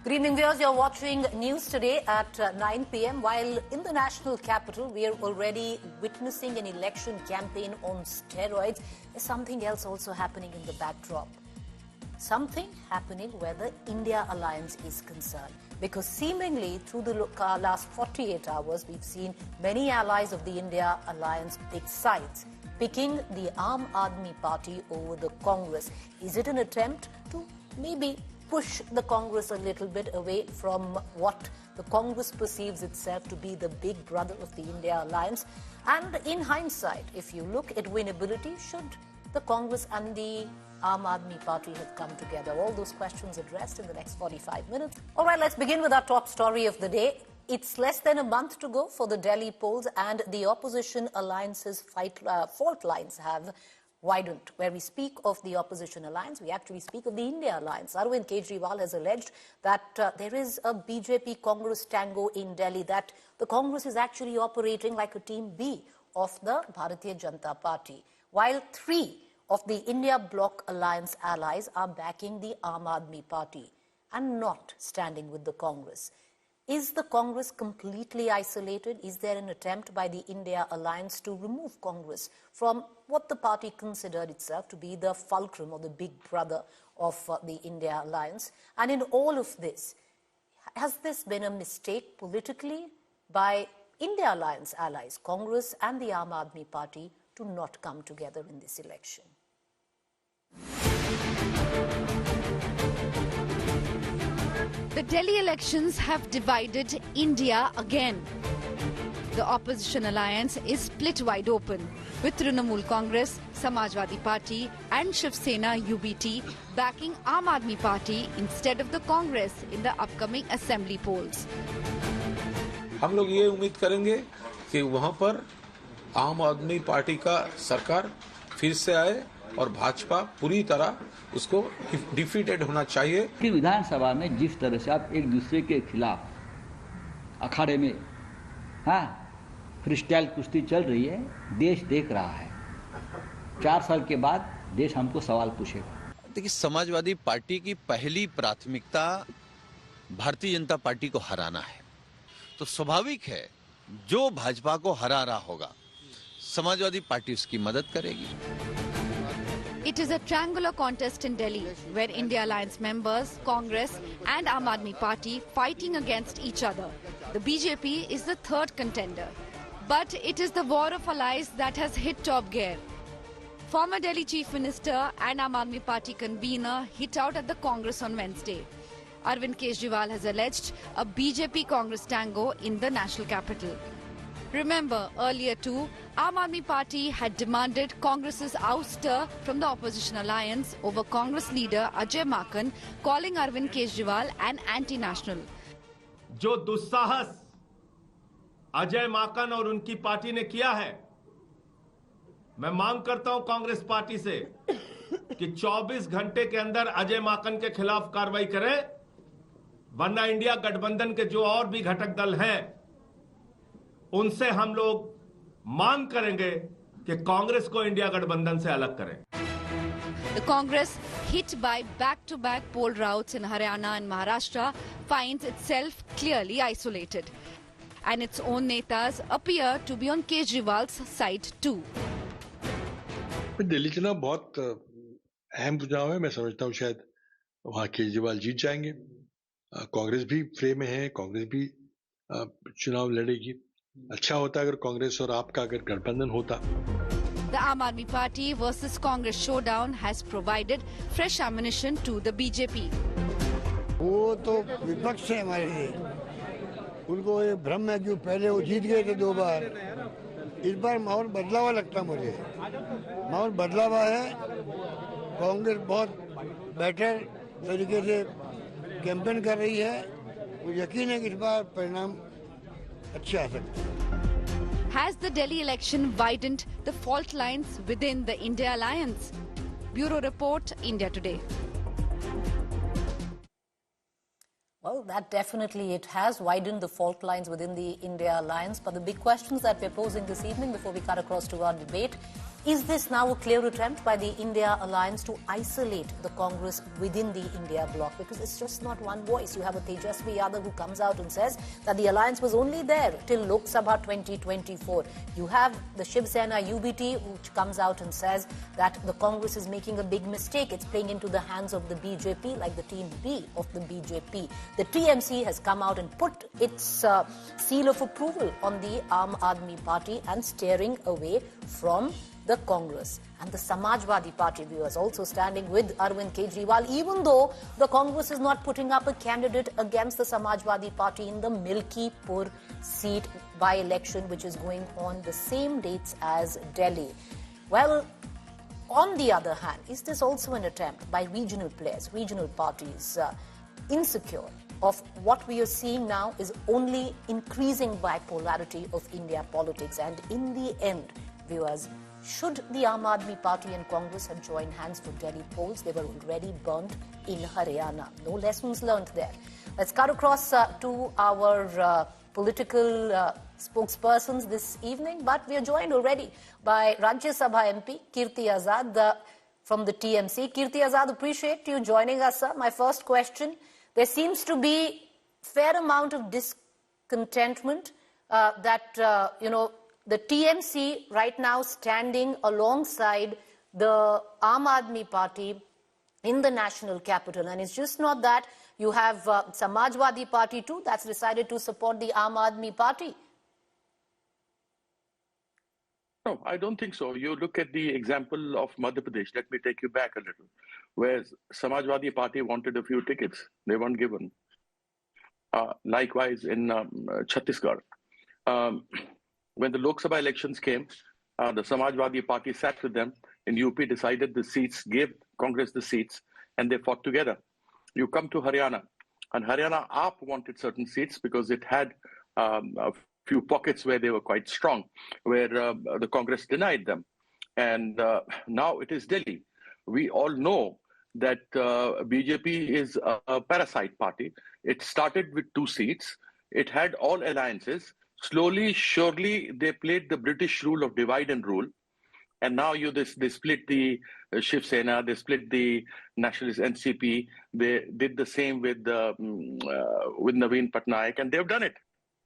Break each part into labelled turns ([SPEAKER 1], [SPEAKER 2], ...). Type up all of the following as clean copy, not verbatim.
[SPEAKER 1] Good evening, viewers. You're watching News Today at 9 p.m. While in the national capital, we are already witnessing an election campaign on steroids. There's something else also happening in the backdrop. Something happening where the India alliance is concerned. Because seemingly through the last 48 hours, we've seen many allies of the India alliance pick sides, picking the Aam Aadmi Party over the Congress. Is it an attempt to maybe push the Congress a little bit away from what the Congress perceives itself to be the big brother of the India alliance? And in hindsight, if you look at winnability, should the Congress and the Aam Aadmi Party have come together? All those questions addressed in the next 45 minutes. All right, let's begin with our top story of the day. It's less than a month to go for the Delhi polls, and the opposition alliance's fault lines have widened. Where we speak of the opposition alliance, we actually speak of the India alliance. Arvind Kejriwal has alleged that there is a BJP Congress tango in Delhi, that the Congress is actually operating like a team B of the Bharatiya Janata Party, while 3 of the India bloc alliance allies are backing the Aam Aadmi Party and not standing with the Congress. Is the Congress completely isolated? Is there an attempt by the India alliance to remove Congress from what the party considered itself to be the fulcrum or the big brother of the India alliance? And in all of this, has this been a mistake politically by India alliance allies, Congress and the Aam Aadmi Party, to not come together in this election?
[SPEAKER 2] The Delhi elections have divided India again. The opposition alliance is split wide open, with Trinamool Congress, Samajwadi Party and Shiv Sena UBT backing Aam Aadmi Party instead of the Congress in the upcoming assembly polls.
[SPEAKER 3] हम लोग ये उम्मीद करेंगे कि वहां पर आम आदमी पार्टी का सरकार फिर से आए और भाजपा पूरी तरह उसको डिफीटेड होना चाहिए।
[SPEAKER 4] कि विधानसभा में जिस तरह से आप एक दूसरे के खिलाफ अखाड़े में फ्रीस्टाइल कुश्ती चल रही है, देश देख रहा है। 4 साल के बाद देश हमको सवाल पूछेगा।
[SPEAKER 5] देखिए, समाजवादी पार्टी की पहली प्राथमिकता भारतीय जनता पार्टी को हराना है, तो स्वाभाविक है जो भाजपा को हरा रहा होगा समाजवादी पार्टी उसकी मदद करेगी।
[SPEAKER 2] It is a triangular contest in Delhi, where India Alliance members, Congress and Aam Aadmi Party fighting against each other. The BJP is the third contender. But it is the war of allies that has hit top gear. Former Delhi Chief Minister and Aam Aadmi Party convener hit out at the Congress on Wednesday. Arvind Kejriwal has alleged a BJP-Congress tango in the national capital. Remember, earlier too, Aam Aadmi Party had demanded Congress's ouster from the opposition alliance over Congress leader Ajay Maken, calling Arvind Kejriwal an anti-national.
[SPEAKER 6] जो दुस्साहस अजय माकन और उनकी party ने किया है, मैं मांग करता हूं कांग्रेस पार्टी से कि 24 घंटे के अंदर अजय माकन के खिलाफ कार्रवाई करें, वरना इंडिया गठबंधन के जो और भी घटक दल हैं उनसे हम लोग मांग करेंगे कि कांग्रेस को इंडिया गठबंधन से अलग करें।
[SPEAKER 2] The Congress, hit by back-to-back poll routes in Haryana and Maharashtra, finds itself clearly isolated. And its own netas appear to be on Kejriwal's side too.
[SPEAKER 7] Delhi चुनाव बहुत अहम चुनाव है। मैं समझता हूँ शायद वहाँ केजरीवाल जीत जाएंगे। कांग्रेस भी फ्रेम में है, कांग्रेस भी चुनाव लड़ेगी। अच्छा होता अगर कांग्रेस और आपका अगर गठबंधन होता।
[SPEAKER 2] The Aam Aadmi Party versus Congress showdown has provided fresh ammunition to the BJP.
[SPEAKER 8] वो तो विपक्ष है हमारे लिए। उनको ये भ्रम है कि पहले वो जीत गए थे 2 बार। इस बार माहौल बदला हुआ लगता मुझे। माहौल बदला हुआ है। कांग्रेस बहुत बेटर तरीके से कैंपेन कर रही है। मुझे यकीन है कि इस बार परिणाम अच्छे आ सकते हैं।
[SPEAKER 2] Has the Delhi election widened the fault lines within the India alliance? Bureau Report, India Today.
[SPEAKER 1] Well, that definitely it has widened the fault lines within the India alliance. But the big questions that we're posing this evening before we cut across to our debate Is this now a clear attempt by the India alliance to isolate the Congress within the India bloc? Because it's just not one voice. You have a Tejasvi Yadav who comes out and says that the alliance was only there till Lok Sabha 2024. You have the Shiv Sena UBT which comes out and says that the Congress is making a big mistake. It's playing into the hands of the BJP like the team B of the BJP. The TMC has come out and put its seal of approval on the Aam Aadmi Party and steering away from the Congress. And the Samajwadi Party viewers also standing with Arvind Kejriwal, even though the Congress is not putting up a candidate against the Samajwadi Party in the Milkipur seat by-election, which is going on the same dates as Delhi. Well, on the other hand, is this also an attempt by regional players, regional parties, insecure of what we are seeing now is only increasing bipolarity of India politics? And in the end, viewers, should the Aam Aadmi Party and Congress have joined hands for Delhi polls? They were already burnt in Haryana. No lessons learned there. Let's cut across to our political spokespersons this evening, but we are joined already by Rajya Sabha MP Kirti Azad from the TMC. Kirti Azad, appreciate you joining us, sir. My first question, there seems to be fair amount of discontentment that, the TMC right now standing alongside the Aam Aadmi Party in the national capital. And it's just not that. You have Samajwadi Party too that's decided to support the Aam Aadmi Party.
[SPEAKER 9] No, I don't think so. You look at the example of Madhya Pradesh. Let me take you back a little. Where Samajwadi Party wanted a few tickets. They weren't given. Likewise in Chhattisgarh. When the Lok Sabha elections came, the Samajwadi Party sat with them in UP, decided the seats, gave Congress the seats, and they fought together. You come to Haryana, and Haryana AAP wanted certain seats because it had a few pockets where they were quite strong, where the Congress denied them. And now it is Delhi. We all know that BJP is a parasite party. It started with 2 seats. It had all alliances. Slowly, surely, they played the British rule of divide and rule. And now they split the Shiv Sena, they split the Nationalist NCP. They did the same with Naveen Patnaik, and they've done it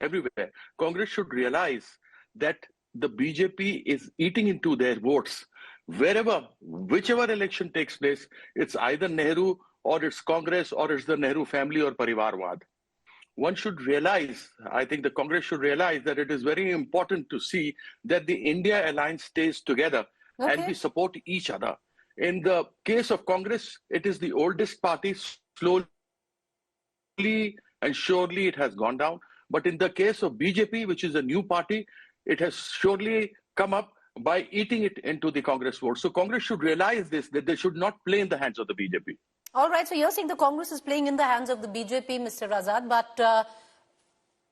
[SPEAKER 9] everywhere. Congress should realize that the BJP is eating into their votes. Whichever election takes place, it's either Nehru or it's Congress or it's the Nehru family or Parivarwad. One should realize, I think the Congress should realize that it is very important to see that the India alliance stays together and we support each other. In the case of Congress, it is the oldest party. Slowly and surely it has gone down. But in the case of BJP, which is a new party, it has surely come up by eating it into the Congress vote. So Congress should realize this, that they should not play in the hands of the BJP.
[SPEAKER 1] All right, so you're saying the Congress is playing in the hands of the BJP, Mr. Azad, but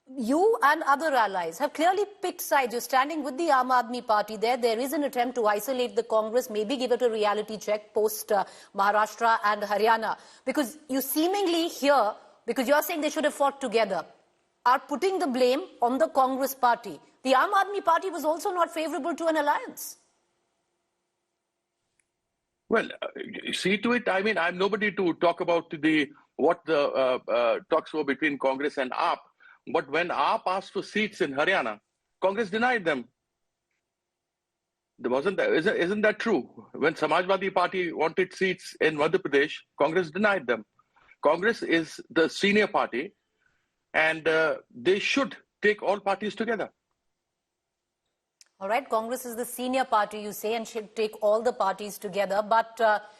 [SPEAKER 1] you and other allies have clearly picked sides. You're standing with the Aam Aadmi Party there. There is an attempt to isolate the Congress, maybe give it a reality check post Maharashtra and Haryana. Because you seemingly here, because you're saying they should have fought together, are putting the blame on the Congress party. The Aam Aadmi Party was also not favourable to an alliance.
[SPEAKER 9] Well, see to it, I mean, I'm nobody to talk about what the talks were between Congress and AAP. But when AAP asked for seats in Haryana, Congress denied them. Isn't that true? When Samajwadi Party wanted seats in Madhya Pradesh, Congress denied them. Congress is the senior party, and they should take all parties together.
[SPEAKER 1] All right, Congress is the senior party, you say, and should take all the parties together. But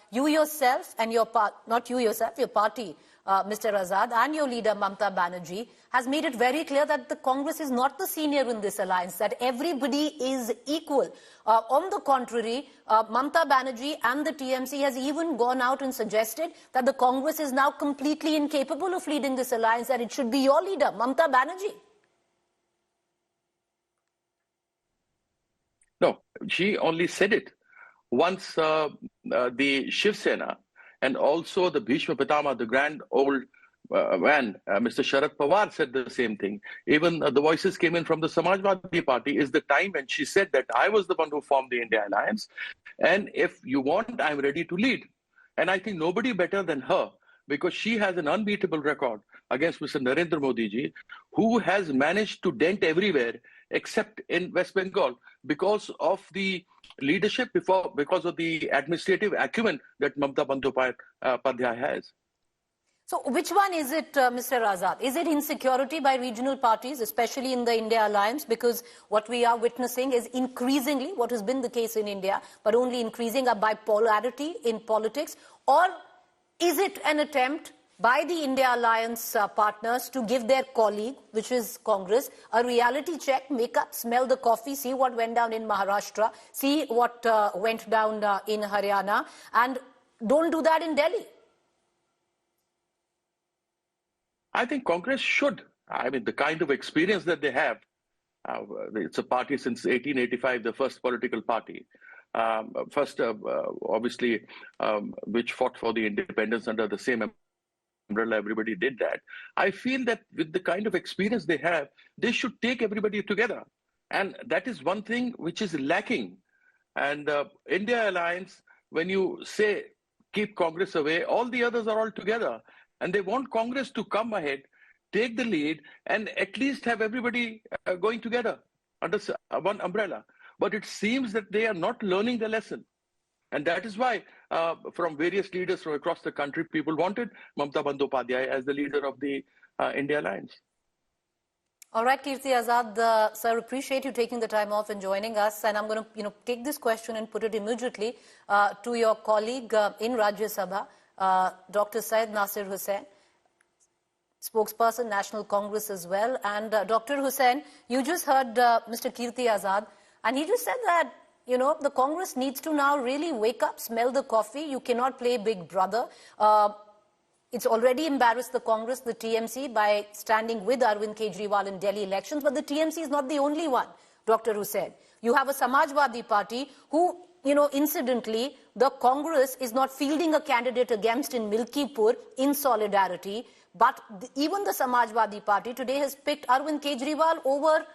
[SPEAKER 1] you yourself and your not you yourself, your party, Mr. Azad, and your leader, Mamta Banerjee, has made it very clear that the Congress is not the senior in this alliance, that everybody is equal. On the contrary, Mamta Banerjee and the TMC has even gone out and suggested that the Congress is now completely incapable of leading this alliance, that it should be your leader, Mamta Banerjee.
[SPEAKER 9] No, she only said it. Once the Shiv Sena and also the Bhishma Pitama, the grand old when Mr. Sharad Pawar said the same thing. Even the voices came in from the Samajwadi Party is the time when she said that I was the one who formed the India Alliance. And if you want, I'm ready to lead. And I think nobody better than her, because she has an unbeatable record against Mr. Narendra Modi ji, who has managed to dent everywhere except in West Bengal because of the leadership, because of the administrative acumen that Mamata Bandyopadhyay has.
[SPEAKER 1] So which one is it, Mr. Azad? Is it insecurity by regional parties, especially in the India Alliance? Because what we are witnessing is increasingly, what has been the case in India, but only increasing a bipolarity in politics. Or is it an attempt by the India Alliance partners to give their colleague, which is Congress, a reality check, make up, smell the coffee, see what went down in Maharashtra, see what went down in Haryana, and don't do that in Delhi?
[SPEAKER 9] I think Congress should. I mean, the kind of experience that they have, it's a party since 1885, the first political party. Obviously, which fought for the independence under the same umbrella, everybody did that. I feel that with the kind of experience they have, they should take everybody together. And that is one thing which is lacking. And India Alliance, when you say keep Congress away, all the others are all together. And they want Congress to come ahead, take the lead, and at least have everybody going together under one umbrella. But it seems that they are not learning the lesson. And that is why, from various leaders from across the country, people wanted Mamata Bandyopadhyay as the leader of the India Alliance.
[SPEAKER 1] All right, Kirti Azad, sir, appreciate you taking the time off and joining us. And I'm going to take this question and put it immediately to your colleague in Rajya Sabha, Dr. Syed Nasir Hussain, spokesperson, National Congress as well. And Dr. Hussain, you just heard Mr. Kirti Azad, and he just said that, the Congress needs to now really wake up, smell the coffee. You cannot play big brother. It's already embarrassed the Congress, the TMC, by standing with Arvind Kejriwal in Delhi elections. But the TMC is not the only one, Dr. Hussain. You have a Samajwadi Party who, incidentally, the Congress is not fielding a candidate against in Milkipur in solidarity. But even the Samajwadi Party today has picked Arvind Kejriwal over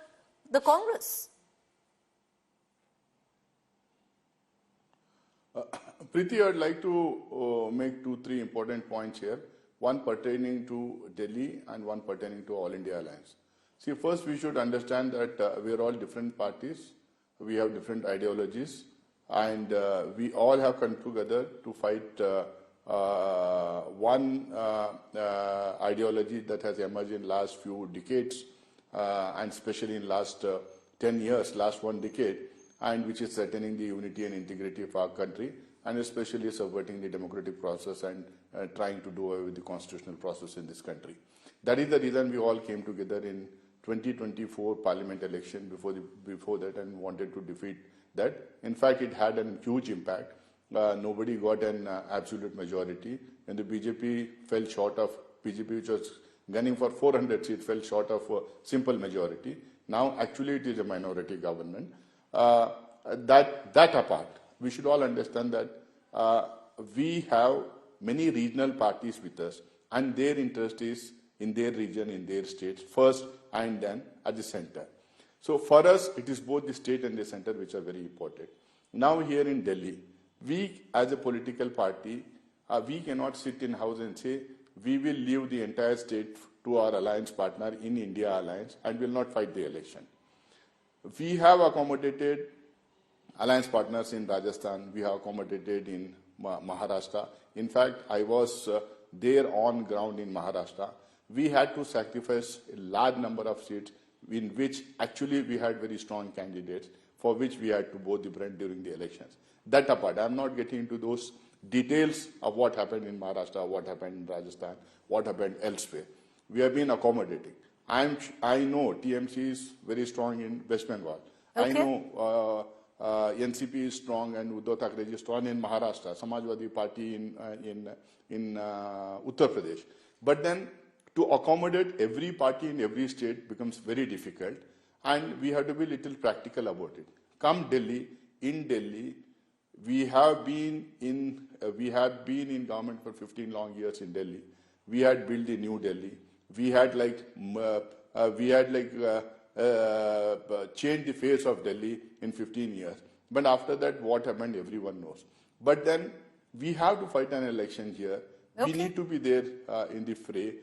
[SPEAKER 1] the Congress.
[SPEAKER 10] Preeti, I'd like to make 2-3 important points here. One pertaining to Delhi and one pertaining to All India Alliance. See, first we should understand that we are all different parties. We have different ideologies. And we all have come together to fight one ideology that has emerged in last few decades, and especially in last 10 years, last one decade, and which is threatening the unity and integrity of our country, and especially subverting the democratic process and trying to do away with the constitutional process in this country. That is the reason we all came together in 2024 parliament election before that and wanted to defeat that. In fact, it had a huge impact. Nobody got an absolute majority, and the BJP fell short of, BJP which was gunning for 400 seats, fell short of a simple majority. Now, actually, it is a minority government. That apart, we should all understand that we have many regional parties with us, and their interest is in their region, in their states, first and then at the center. So for us, it is both the state and the center which are very important. Now here in Delhi, we as a political party, we cannot sit in house and say, we will leave the entire state to our alliance partner in India Alliance and will not fight the election. We have accommodated alliance partners in Rajasthan, we have accommodated in Maharashtra. In fact, I was there on ground in Maharashtra. We had to sacrifice a large number of seats in which actually we had very strong candidates for which we had to bow the brand during the elections. That apart, I am not getting into those details of what happened in Maharashtra, what happened in Rajasthan, what happened elsewhere. We have been accommodating. I know TMC is very strong in West Bengal. Okay. I know NCP is strong and Uddhav Thackeray is strong in Maharashtra, Samajwadi Party in Uttar Pradesh. But then to accommodate every party in every state becomes very difficult, and we have to be a little practical about it. Come Delhi, in Delhi, we have been in government for 15 long years in Delhi. we had built the New Delhi, we had changed the face of Delhi in 15 years. But after that, what happened, everyone knows. But then we have to fight an election here.
[SPEAKER 1] Okay.
[SPEAKER 10] We need to be there in the fray.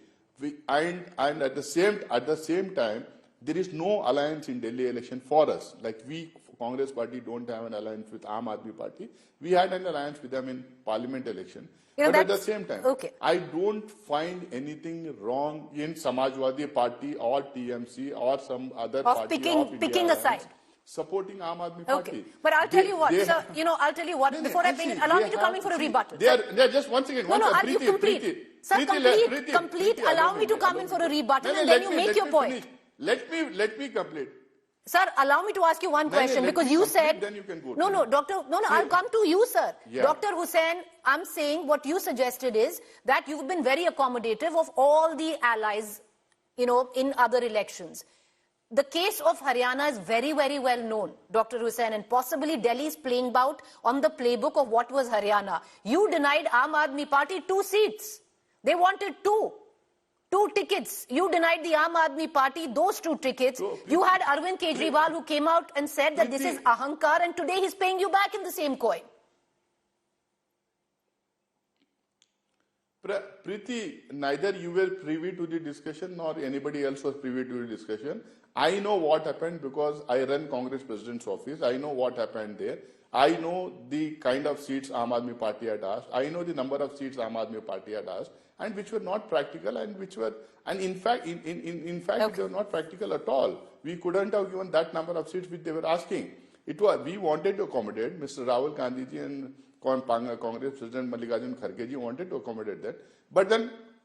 [SPEAKER 10] And at the same time, there is no alliance in Delhi election for us. Like we, Congress Party, don't have an alliance with Aam Aadmi Party. We had an alliance with them in Parliament election. But at the same time, I don't find anything wrong in Samajwadi Party or TMC or some other party
[SPEAKER 1] picking a side,
[SPEAKER 10] supporting Aam Aadmi Party.
[SPEAKER 1] Okay, but I'll tell you what, sir. I'll tell you what. Before I bring it, allow me to come in for a rebuttal.
[SPEAKER 10] They're just once again.
[SPEAKER 1] No, you complete. Sir, complete. Allow me to come in for a rebuttal, and then you make your point.
[SPEAKER 10] Let me complete.
[SPEAKER 1] Sir, allow me to ask you one question, because you said...
[SPEAKER 10] Then you can go.
[SPEAKER 1] I'll come to you, sir.
[SPEAKER 10] Yeah.
[SPEAKER 1] Dr. Hussain, I'm saying what you suggested is that you've been very accommodative of all the allies, in other elections. The case of Haryana is very, very well known, Dr. Hussain, and possibly Delhi is playing out on the playbook of what was Haryana. You denied Aam Aadmi Party 2 seats. They wanted 2 tickets. You denied the Aam Aadmi Party those 2 tickets. You had Arvind Kejriwal who came out and said that this is ahankar, and today he's paying you back in the same coin.
[SPEAKER 10] Preeti, neither you were privy to the discussion nor anybody else was privy to the discussion. I know what happened because I run Congress President's office. I know what happened there. I know the kind of seats Aam Aadmi Party had asked. I know the number of seats Aam Aadmi Party had asked, and which were not practical, and in fact, they were not practical at all. We couldn't have given that number of seats which they were asking. We wanted to accommodate Mr. Rahul Gandhi and Congress President Mallikarjun Kharge wanted to accommodate that.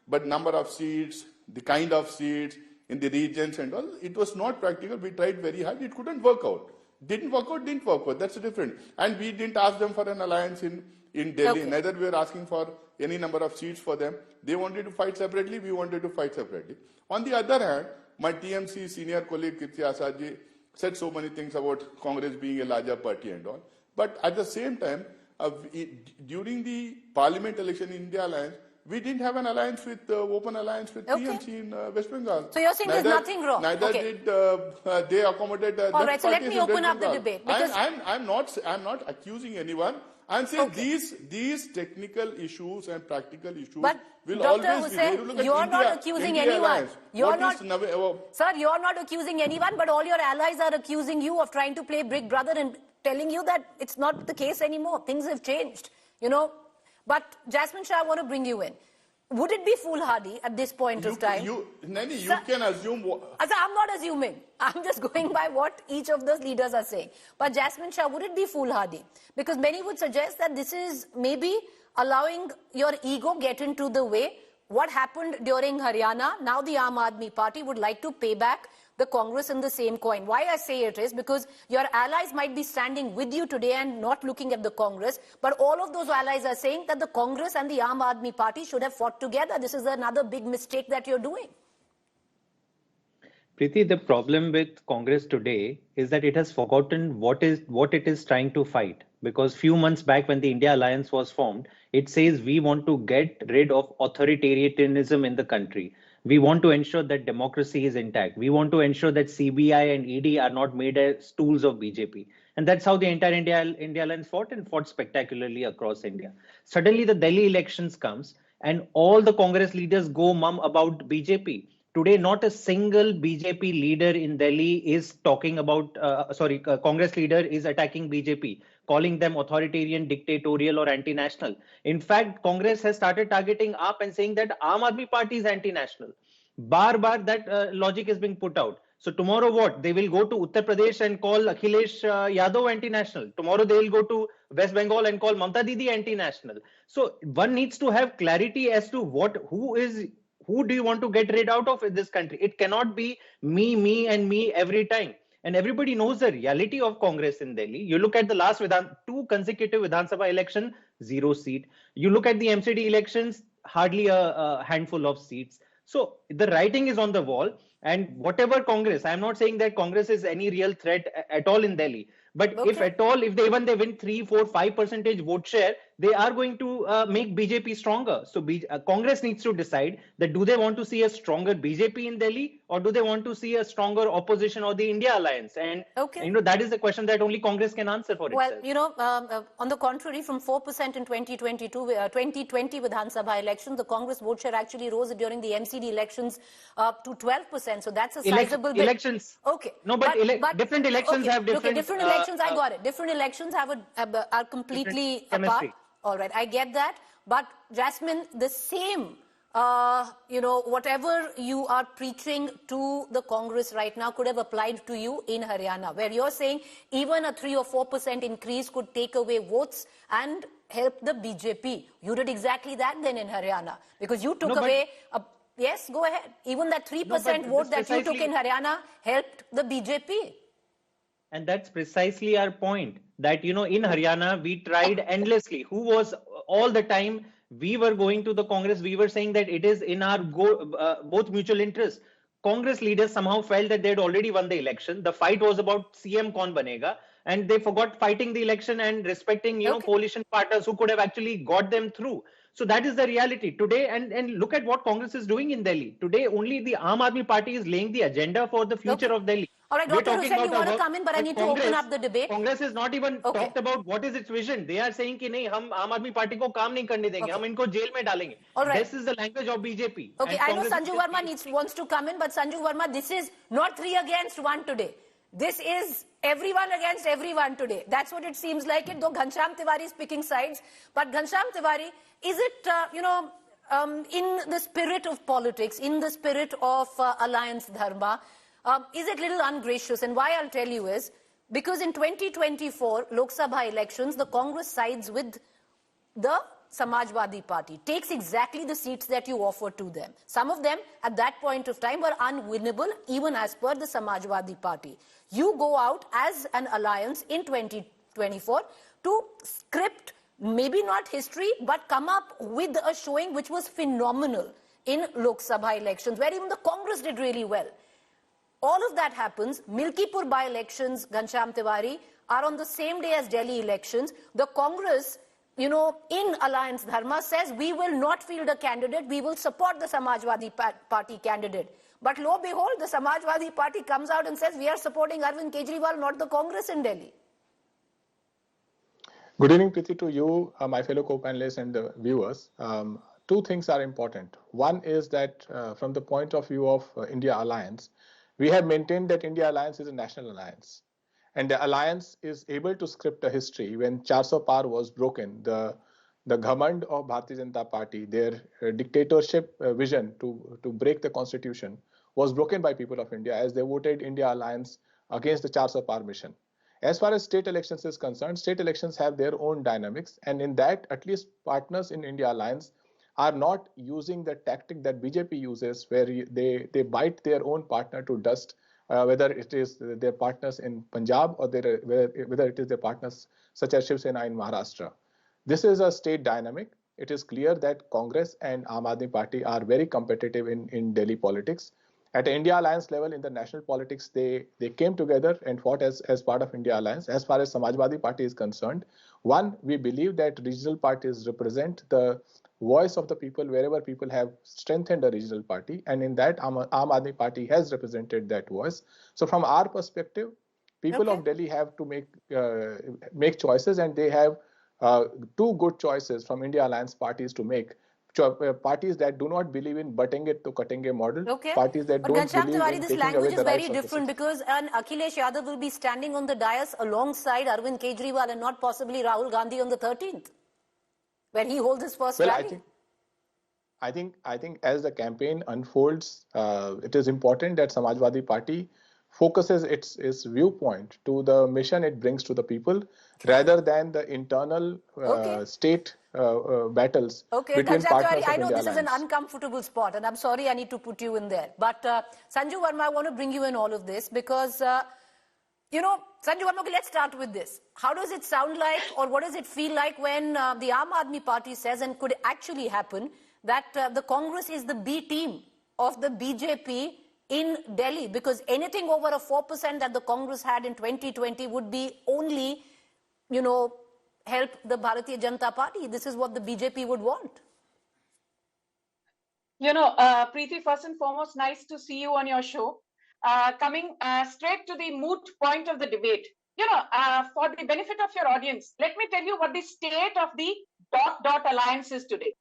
[SPEAKER 10] But number of seats, the kind of seats in the regions and all, it was not practical. We tried very hard. It couldn't work out. Didn't work out. That's different. And we didn't ask them for an alliance in Delhi. Okay. Neither we were asking for any number of seats for them. They wanted to fight separately. We wanted to fight separately. On the other hand, my TMC senior colleague Kirti Asadji said so many things about Congress being a larger party and all. But at the same time, during the Parliament election in India Alliance, we didn't have an alliance open alliance with TMC in West Bengal.
[SPEAKER 1] So you're saying there's nothing wrong?
[SPEAKER 10] Neither did they accommodate.
[SPEAKER 1] All right, so let me open up the debate.
[SPEAKER 10] Because I'm not accusing anyone. I'm saying these technical issues and practical issues will
[SPEAKER 1] Dr.
[SPEAKER 10] always
[SPEAKER 1] Hussain,
[SPEAKER 10] be there.
[SPEAKER 1] you're not accusing anyone. Sir, you're not accusing anyone, but all your allies are accusing you of trying to play Big Brother and telling you that it's not the case anymore. Things have changed, But Jasmine Shah, I want to bring you in. Would it be foolhardy at this point of time?
[SPEAKER 10] You can assume...
[SPEAKER 1] I'm not assuming. I'm just going by what each of those leaders are saying. But Jasmine Shah, would it be foolhardy? Because many would suggest that this is maybe allowing your ego get into the way. What happened during Haryana, now the Aam Aadmi Party would like to pay back the Congress in the same coin. Why I say it is because your allies might be standing with you today and not looking at the Congress, but all of those allies are saying that the Congress and the Aam Aadmi Party should have fought together. This is another big mistake that you're doing.
[SPEAKER 11] Preeti, the problem with Congress today is that it has forgotten what it is trying to fight. Because few months back when the India Alliance was formed, it says we want to get rid of authoritarianism in the country. We want to ensure that democracy is intact. We want to ensure that CBI and ED are not made as tools of BJP. And that's how the entire India Alliance fought and fought spectacularly across India. Suddenly the Delhi elections comes and all the Congress leaders go mum about BJP. Today, not a single BJP leader in Delhi is talking about, Congress leader is attacking BJP, calling them authoritarian, dictatorial or anti-national. In fact, Congress has started targeting AAP and saying that Aam Aadmi Party is anti-national. Bar that logic is being put out. So tomorrow what? They will go to Uttar Pradesh and call Akhilesh Yadav anti-national. Tomorrow they will go to West Bengal and call Mamta Didi anti-national. So one needs to have clarity as to who do you want to get rid out of in this country? It cannot be me and me every time. And everybody knows the reality of Congress in Delhi. You look at the last 2 consecutive Vidhan Sabha election, 0 seat. You look at the MCD elections, hardly a handful of seats. So the writing is on the wall. And whatever Congress, I'm not saying that Congress is any real threat at all in Delhi. But if at all, if they win 3, 4, 5% vote share, they are going to make BJP stronger. So Congress needs to decide that do they want to see a stronger BJP in Delhi, or do they want to see a stronger opposition or the India alliance? And that is the question that only Congress can answer for itself.
[SPEAKER 1] Well, on the contrary, from 4% in 2020 Vidhan Sabha elections, the Congress vote share actually rose during the MCD elections to 12%. So that's a sizable bit.
[SPEAKER 11] Elections.
[SPEAKER 1] Okay.
[SPEAKER 11] No, but different elections have different.
[SPEAKER 1] Okay, different elections. I got it. Different elections are completely apart. All right, I get that. But Jasmine, the same, whatever you are preaching to the Congress right now could have applied to you in Haryana, where you're saying even a 3 or 4% increase could take away votes and help the BJP. You did exactly that then in Haryana, because you took away... Yes, go ahead. Even that 3% vote that you took in Haryana helped the BJP.
[SPEAKER 11] And that's precisely our point, that, in Haryana, we tried endlessly. Who was all the time we were going to the Congress, we were saying that it is in our both mutual interests. Congress leaders somehow felt that they had already won the election. The fight was about CM kaun banega, and they forgot fighting the election and respecting, coalition partners who could have actually got them through. So that is the reality today. And look at what Congress is doing in Delhi. Today, only the Aam Aadmi Party is laying the agenda for the future of Delhi.
[SPEAKER 1] All right, Dr. Hussain, you want to come in, but I need to open up the debate.
[SPEAKER 11] Congress is not even talked about what is its vision. They are saying कि नहीं, हम आम आदमी party को काम नहीं करने देंगे, हम इनको जेल में डालेंगे. This is the language of BJP.
[SPEAKER 1] Okay, I know Sanju Verma wants to come in, but Sanju Verma, this is not 3 against 1 today. This is everyone against everyone today. That's what it seems like. Though Ghanshyam Tiwari is picking sides, but Ghanshyam Tiwari, is it, in the spirit of politics, in the spirit of alliance dharma, is it a little ungracious? And why I'll tell you is, because in 2024 Lok Sabha elections, the Congress sides with the Samajwadi Party, takes exactly the seats that you offer to them. Some of them at that point of time were unwinnable, even as per the Samajwadi Party. You go out as an alliance in 2024 to script, maybe not history, but come up with a showing which was phenomenal in Lok Sabha elections, where even the Congress did really well. All of that happens. Milkipur by-elections, Ghanshyam Tiwari, are on the same day as Delhi elections. The Congress, in alliance dharma, says we will not field a candidate, we will support the Samajwadi Party candidate. But lo and behold, the Samajwadi Party comes out and says we are supporting Arvind Kejriwal, not the Congress in Delhi.
[SPEAKER 12] Good evening, Preeti, to you, my fellow co-panelists and the viewers. 2 things are important. One is that from the point of view of India Alliance, we have maintained that India Alliance is a national alliance. And the alliance is able to script a history. When 400 Par was broken, the government of Bharatiya Janata Party, their dictatorship vision to break the constitution, was broken by people of India as they voted India Alliance against the 400 Par mission. As far as state elections is concerned, state elections have their own dynamics, and in that, at least partners in India Alliance are not using the tactic that BJP uses, where they bite their own partner to dust, whether it is their partners in Punjab or whether it is their partners such as Shiv Sena in Maharashtra. This is a state dynamic. It is clear that Congress and Aam Aadmi Party are very competitive in Delhi politics. At India Alliance level, in the national politics, they came together and fought as part of India Alliance. As far as Samajwadi Party is concerned, one, we believe that regional parties represent the voice of the people wherever people have strengthened a regional party, and in that Aam Aadmi Party has represented that voice. So from our perspective, people of Delhi have to make choices, and they have 2 good choices from India Alliance parties to make. Parties that do not believe in butting to cutting model. Parties that don't
[SPEAKER 1] Ghanshyam
[SPEAKER 12] believe
[SPEAKER 1] Tiwari,
[SPEAKER 12] in
[SPEAKER 1] this
[SPEAKER 12] taking
[SPEAKER 1] language
[SPEAKER 12] away the
[SPEAKER 1] is very
[SPEAKER 12] rights
[SPEAKER 1] different, because Akhilesh Yadav will be standing on the dais alongside Arvind Kejriwal and not possibly Rahul Gandhi on the 13th, where he holds his first rally.
[SPEAKER 12] I think as the campaign unfolds, it is important that Samajwadi Party focuses its viewpoint to the mission it brings to the people, rather than the internal state battles between partners of
[SPEAKER 1] I know
[SPEAKER 12] India
[SPEAKER 1] this is an
[SPEAKER 12] Alliance.
[SPEAKER 1] uncomfortable spot, and I'm sorry I need to put you in there. But Sanju Verma, I want to bring you in all of this because, Sanju Verma, let's start with this. How does it sound like, or what does it feel like when the Aam Aadmi Party says, and could actually happen, that the Congress is the B team of the BJP in Delhi? Because anything over a 4% that the Congress had in 2020 would be only, help the Bharatiya Janata Party. This is what the BJP would want.
[SPEAKER 13] Preeti, first and foremost, nice to see you on your show. Coming straight to the moot point of the debate. For the benefit of your audience, let me tell you what the state of the dot alliance is today.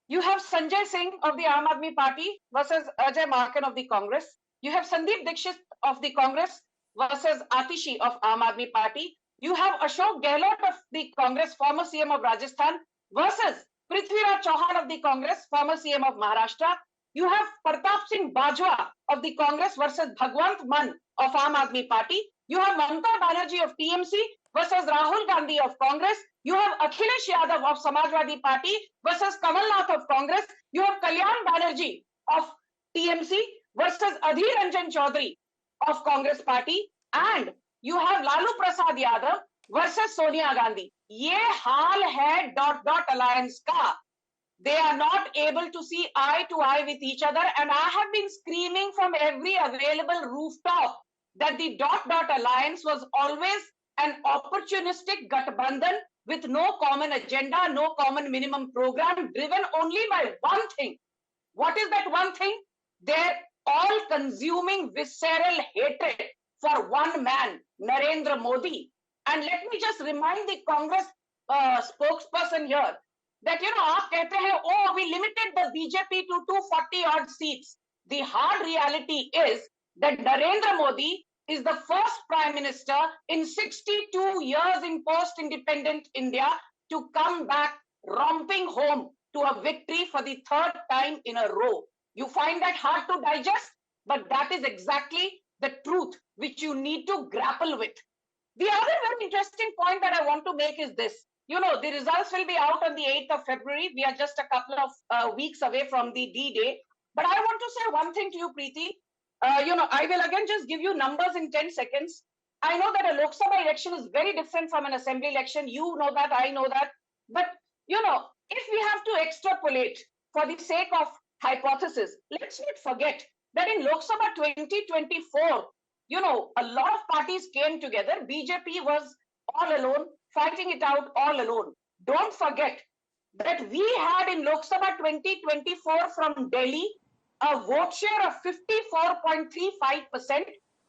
[SPEAKER 13] You have Sanjay Singh of the Aam Aadmi Party versus Ajay Markan of the Congress. You have Sandeep Dixit of the Congress versus Atishi of Aam Aadmi Party. You have Ashok Gehlot of the Congress, former CM of Rajasthan, versus Prithviraj Chauhan of the Congress, former CM of Maharashtra. You have Pratap Singh Bajwa of the Congress versus Bhagwant Mann of Aam Aadmi Party. You have Mamata Banerjee of TMC versus Rahul Gandhi of Congress. You have Akhilesh Yadav of Samajwadi Party versus Kamal Nath of Congress. You have Kalyan Banerjee of TMC versus Adhir Ranjan Choudhry of Congress Party. And you have Lalu Prasad Yadav versus Sonia Gandhi. ये हाल है dot alliance का. They are not able to see eye to eye with each other, and I have been screaming from every available rooftop that the dot alliance was always an opportunistic Gathbandhan with no common agenda, no common minimum program, driven only by one thing. What is that one thing? Their all-consuming visceral hatred for one man, Narendra Modi. And let me just remind the Congress spokesperson here that, आप कहते हैं, oh, we limited the BJP to 240 odd seats. The hard reality is that Narendra Modi is the first Prime Minister in 62 years in post-independent India to come back romping home to a victory for the third time in a row. You find that hard to digest, but that is exactly the truth which you need to grapple with. The other very interesting point that I want to make is this. The results will be out on the 8th of February. We are just a couple of weeks away from the D-Day. But I want to say one thing to you, Preeti. I will again just give you numbers in 10 seconds. I know that a Lok Sabha election is very different from an assembly election. You know that, I know that. But, if we have to extrapolate for the sake of hypothesis, let's not forget that in Lok Sabha 2024, a lot of parties came together. BJP was all alone, fighting it out all alone. Don't forget that we had in Lok Sabha 2024 from Delhi a vote share of 54.35%.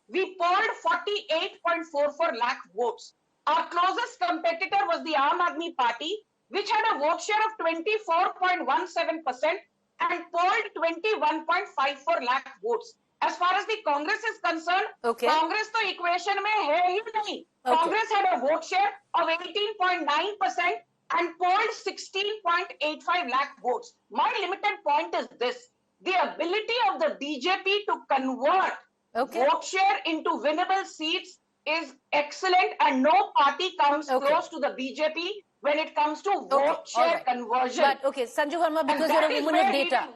[SPEAKER 13] We polled 48.44 lakh votes. Our closest competitor was the Aam Aadmi Party, which had a vote share of 24.17% and polled 21.54 lakh votes. As far as the Congress is concerned, Congress to equation mein hai hi nahi. Congress had a vote share of 18.9% and polled 16.85 lakh votes. My limited point is this. The ability of the BJP to convert vote share into winnable seats is excellent, and no party comes close to the BJP when it comes to vote share conversion.
[SPEAKER 1] But Sanju Verma, because you're a woman of data,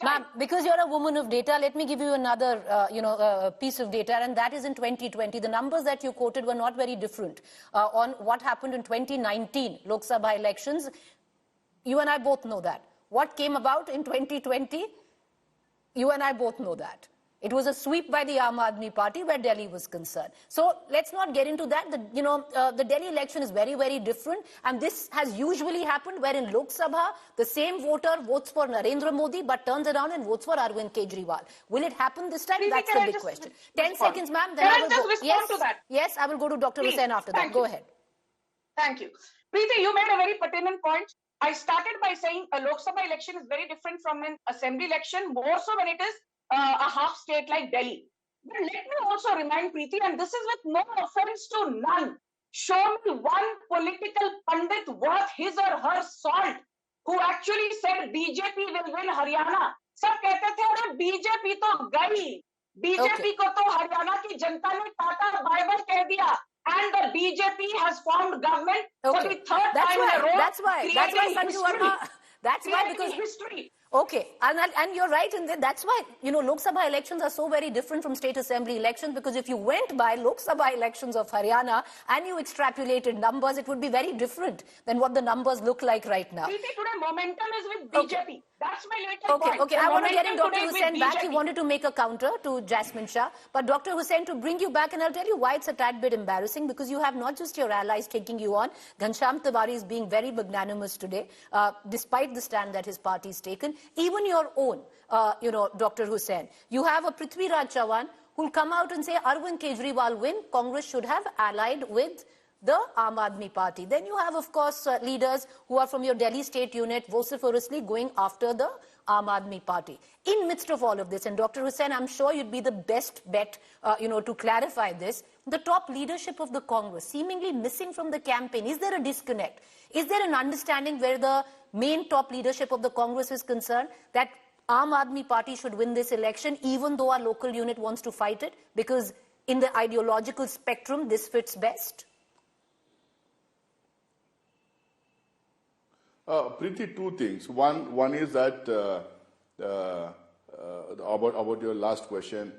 [SPEAKER 1] ma'am, because you're a woman of data, let me give you another piece of data, and that is in 2020. The numbers that you quoted were not very different on what happened in 2019 Lok Sabha elections. You and I both know that. What came about in 2020? You and I both know that. It was a sweep by the Aam Aadmi Party where Delhi was concerned. So let's not get into that. The Delhi election is very, very different. And this has usually happened where in Lok Sabha, the same voter votes for Narendra Modi but turns around and votes for Arvind Kejriwal. Will it happen this time? That's the big question. 10 seconds, ma'am. Then I will go.
[SPEAKER 13] Respond to that?
[SPEAKER 1] Yes, I will go to Dr. Hussain after that. Go ahead.
[SPEAKER 13] Thank you. Preeti, you made a very pertinent point. I started by saying a Lok Sabha election is very different from an assembly election, more so when it is a half state like Delhi. But let me also remind Preeti, and this is with no offense to none, show me one political pundit worth his or her salt who actually said BJP will win Haryana. सब कहते थे अरे BJP तो गई, BJP को तो हरियाणा की जनता ने टाटा बाय बाय कह दिया. And the BJP has formed government for the third time in a row.
[SPEAKER 1] That's why Sanju Verma. That's why, because
[SPEAKER 13] history.
[SPEAKER 1] Okay, and you're right in that. That's why, Lok Sabha elections are so very different from state assembly elections, because if you went by Lok Sabha elections of Haryana and you extrapolated numbers, it would be very different than what the numbers look like right now.
[SPEAKER 13] Today momentum is with BJP. That's my latest point.
[SPEAKER 1] Okay.
[SPEAKER 13] The
[SPEAKER 1] I want to get
[SPEAKER 13] momentum
[SPEAKER 1] in Dr.
[SPEAKER 13] today with
[SPEAKER 1] Hussain back. He
[SPEAKER 13] BJP.
[SPEAKER 1] wanted to make a counter to Jasmine Shah. But Dr. Hussain, to bring you back, and I'll tell you why it's a tad bit embarrassing, because you have not just your allies taking you on. Ghanshyam Tiwari is being very magnanimous today, despite the stand that his party has taken. Even your own, Dr. Hussain. You have a Prithviraj Chavan who'll come out and say Arvind Kejriwal win. Congress should have allied with the Aam Aadmi Party. Then you have, of course, leaders who are from your Delhi state unit vociferously going after the Aam Aadmi Party. In midst of all of this, and Dr. Hussain, I'm sure you'd be the best bet, to clarify this, the top leadership of the Congress seemingly missing from the campaign. Is there a disconnect? Is there an understanding where the main top leadership of the Congress is concerned that Aam Aadmi Party should win this election, even though our local unit wants to fight it? Because in the ideological spectrum, this fits best.
[SPEAKER 10] Preeti, two things. One is that about your last question,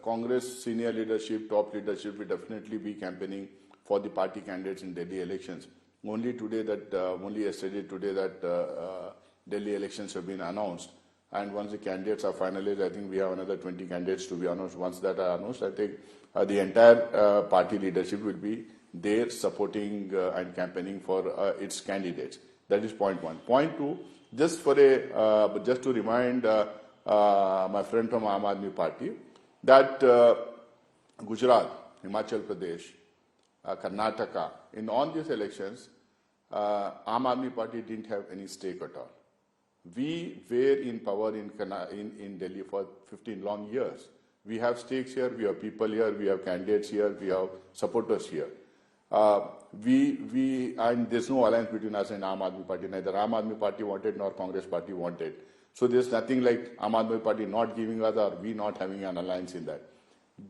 [SPEAKER 10] Congress senior leadership, top leadership will definitely be campaigning for the party candidates in Delhi elections. Only yesterday that Delhi elections have been announced, and once the candidates are finalized, I think we have another 20 candidates to be announced. Once that are announced, I think the entire party leadership will be there supporting and campaigning for its candidates. That is point one. Point two, just to remind my friend from Aam Aadmi Party that Gujarat, Himachal Pradesh, Karnataka, in all these elections, Aam Aadmi Party didn't have any stake at all. We were in power in Delhi for 15 long years. We have stakes here, we have people here, we have candidates here, we have supporters here. And there's no alliance between us and Aam Aadmi Party. Neither Aam Aadmi Party wanted nor Congress Party wanted. So there's nothing like Aam Aadmi Party not giving us or we not having an alliance in that.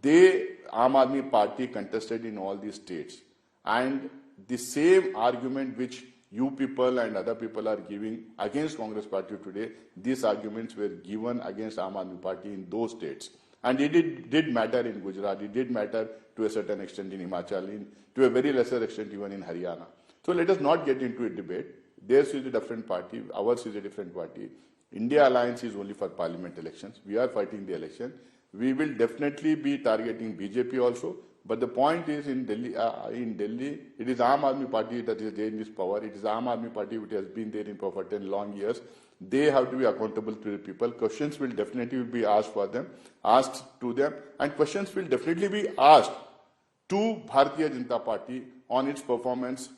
[SPEAKER 10] Aam Aadmi Party contested in all these states. And the same argument which you people and other people are giving against Congress Party today, these arguments were given against Aam Aadmi Party in those states. And it did matter in Gujarat, it did matter to a certain extent in Himachal, to a very lesser extent even in Haryana. So let us not get into a debate. Theirs is a different party, ours is a different party. India Alliance is only for parliament elections. We are fighting the election. We will definitely be targeting BJP also. But the point is in Delhi, it is Aam Aadmi Party that is there in this power. It is Aam Aadmi Party which has been there in power for 10 long years. They have to be accountable to the people. Questions will definitely be asked to them, and questions will definitely be asked to Bharatiya Janata Party on its performance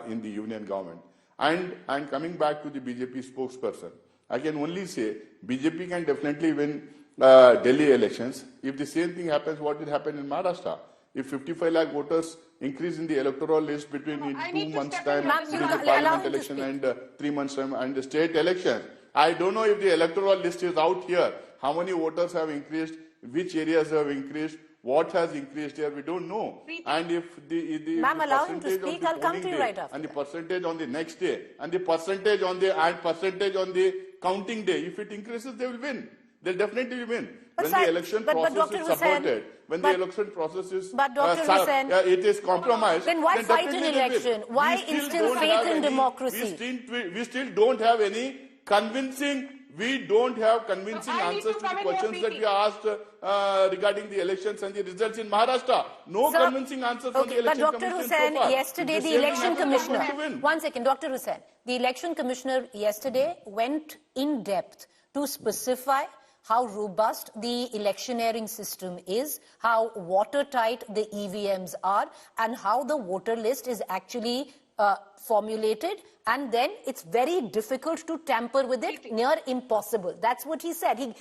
[SPEAKER 10] in the union government. And coming back to the BJP spokesperson, I can only say BJP can definitely win Delhi elections. If the same thing happens, what will happen in Maharashtra? If 55 lakh voters increase in the electoral list between 2 months' time during the parliament election and 3 months' time and the state election, I don't know if the electoral list is out here. How many voters have increased? Which areas have increased? What has increased here? We don't know. And if the percentage on the polling day and the percentage on the next day and the percentage on the counting day, if it increases, they will win. They'll definitely win. When the election process is supported, when the election process is it is compromised,
[SPEAKER 1] then why fight an election? Why instill faith in democracy?
[SPEAKER 10] We still don't have any convincing. We don't have convincing answers to the questions that we asked regarding the elections and the results in Maharashtra. No convincing answers from the election
[SPEAKER 1] commission. But Dr. Hussain, yesterday the election commissioner. One second, Dr. Hussain. The election commissioner yesterday went in depth to specify how robust the electioneering system is, how watertight the EVMs are, and how the voter list is actually formulated, and then it's very difficult to tamper with it, near impossible. That's what he said. He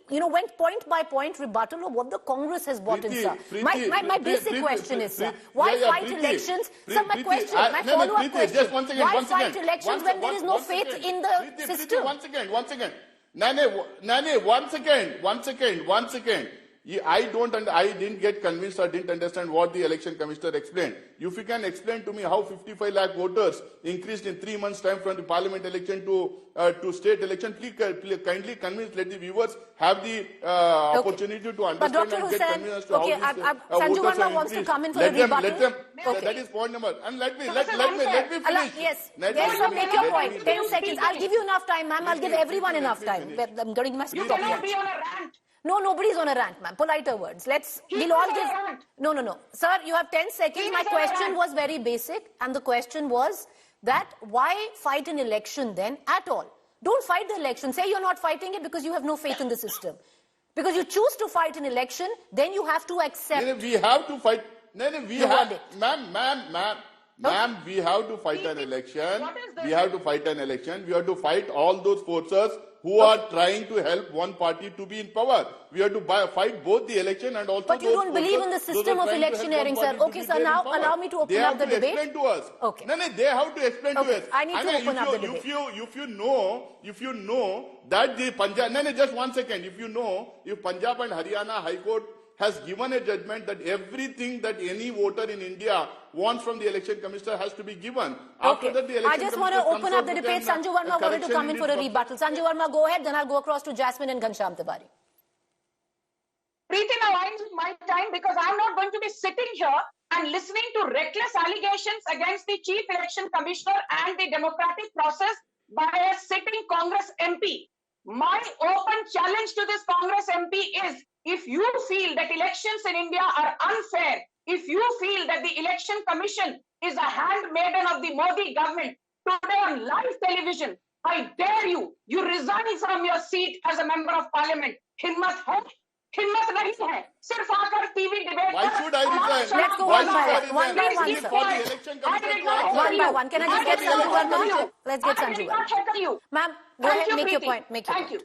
[SPEAKER 1] went point by point rebuttal of what the Congress has bought in, sir. My basic question is, sir, why fight elections? Sir, my question, my follow-up question, why fight elections when there is no faith in the system?
[SPEAKER 10] One second. Nane, one second. I didn't get convinced or didn't understand what the election commissioner explained. If you can explain to me how 55 lakh voters increased in 3 months' time from the parliament election to state election, please kindly convince, let the viewers have the opportunity to understand and get convinced as to how
[SPEAKER 1] Sanju
[SPEAKER 10] voters
[SPEAKER 1] Verma
[SPEAKER 10] have
[SPEAKER 1] wants to
[SPEAKER 10] increased.
[SPEAKER 1] come in for a rebuttal.
[SPEAKER 10] That is point number. And let me finish.
[SPEAKER 1] Yes, sir, make your point. 10 seconds. I'll give you enough time, ma'am. I'll give everyone enough time. I'm getting my speech.
[SPEAKER 13] You cannot be on a rant.
[SPEAKER 1] No, nobody's on a rant, ma'am. Politer words. We'll all give... No. Sir, you have 10 seconds. My question was very basic. And the question was that why fight an election then at all? Don't fight the election. Say you're not fighting it because you have no faith in the system. Because you choose to fight an election, then you have to accept...
[SPEAKER 10] We have to fight... Ma'am, we have to fight an election. We have to fight an election. We have to fight all those forces who are trying to help one party to be in power. We have to fight both the election and also...
[SPEAKER 1] But you don't believe in the system of electioneering, sir. Okay, sir, now allow me to open up the debate.
[SPEAKER 10] They have to explain to us.
[SPEAKER 1] Okay.
[SPEAKER 10] No, they have to explain to us.
[SPEAKER 1] I need to open up the debate.
[SPEAKER 10] If you know that the Punjab... No, just 1 second. If Punjab and Haryana High Court has given a judgment that everything that any voter in India wants from the election commissioner has to be given. After that, the election
[SPEAKER 1] I just want to open up the debate. Sanju Verma wanted to come in for a rebuttal. Sanju Verma, go ahead. Then I'll go across to Jasmine and Ghanshyam Tiwari.
[SPEAKER 13] Preeti, now I'm with my time because I'm not going to be sitting here and listening to reckless allegations against the Chief Election Commissioner and the democratic process by a sitting Congress MP. My open challenge to this Congress MP is, if you feel that elections in India are unfair, if you feel that the Election Commission is a handmaiden of the Modi government, today on live television, I dare you, you resign from your seat as a member of parliament. Himmat hai? Himmat nahi hai. Sirf aakar TV debate.
[SPEAKER 10] Why should I resign?
[SPEAKER 1] Let's go one by one. One by one. Can I just get Sanju Verma? Let's get Sanju Verma. Ma'am, go ahead, make your point.
[SPEAKER 13] Thank you.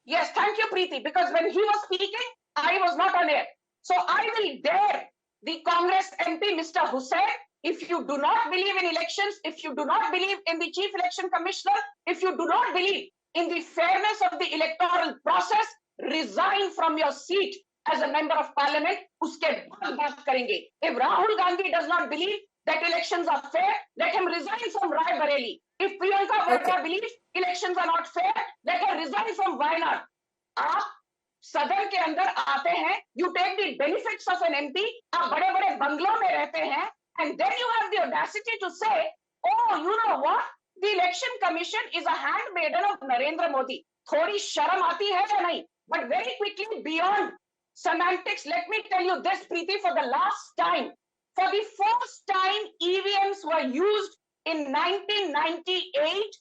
[SPEAKER 13] Yes, thank you, Preeti, because when he was speaking, I was not on air. So I will dare the Congress MP, Mr. Hussain, if you do not believe in elections, if you do not believe in the Chief Election Commissioner, if you do not believe in the fairness of the electoral process, resign from your seat as a member of parliament. Uske baat karenge. If Rahul Gandhi does not believe that elections are fair, let him resign from Rai Bareli. If Priyanka Vadra believes elections are not fair, let her resign from Wayanad. आप सदन के अंदर आते हैं, you take the benefits of an MP, आप बड़े-बड़े बंगलों में रहते हैं, and then you have the audacity to say, oh, you know what? The Election Commission is a handmaiden of Narendra Modi. थोड़ी शर्म आती है या नहीं? But very quickly, beyond semantics, let me tell you this, Preeti, for the last time. For the first time, EVMs were used in 1998